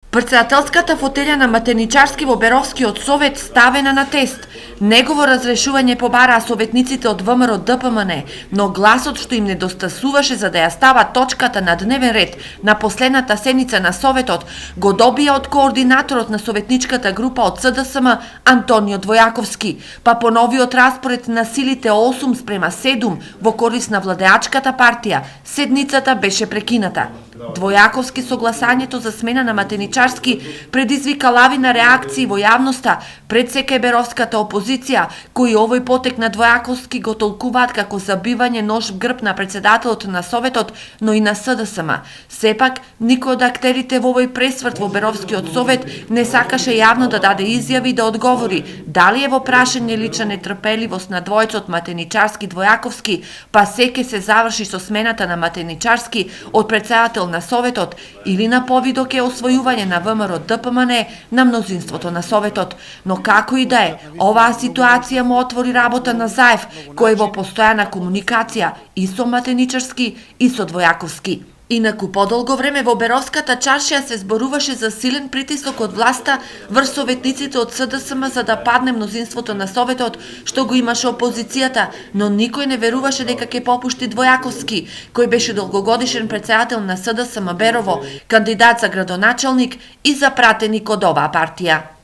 Председателската фотелја на Матеничарски во Беровскиот совет ставена на тест. Негово разрешување побараа советниците од ВМРО ДПМН, но гласот што им недостасуваше за да ја става точката на дневен ред на последната седница на советот го добија од координаторот на советничката група од СДСМ Антонио Двојаковски, па по новиот распоред на силите 8:7 во корист на владеачката партија, седницата беше прекината. Двојаковски со гласањето за смена на Матеничарски предизвика лавина реакции во јавноста пред секеберовската опозиција, кои овој потек на Двојаковски го толкуваат како забивање нож в грб на председателот на советот, но и на СДСМ. Сепак, никој од актерите во овој пресврт во Беровскиот совет не сакаше јавно да даде изјави и да одговори дали е во прашање лична нетрпеливост на двојцот Матеничарски Двојаковски, па секе се заврши со смената на Матеничарски од председател на советот или на повидок е освојување на ВМРО ДПМН на мнозинството на советот. Но како и да е, оваа ситуација му отвори работа на Заев, кој е во постојана комуникација и со Матеничарски и со Двојаковски. Инаку подолго време во Беровската чаршија се зборуваше за силен притисок од власта врз советниците од СДСМ за да падне мнозинството на советот, што го имаше опозицијата, но никој не веруваше дека ќе попушти Двојаковски, кој беше долгогодишен председател на СДСМ Берово, кандидат за градоначалник и за пратеник од оваа партија.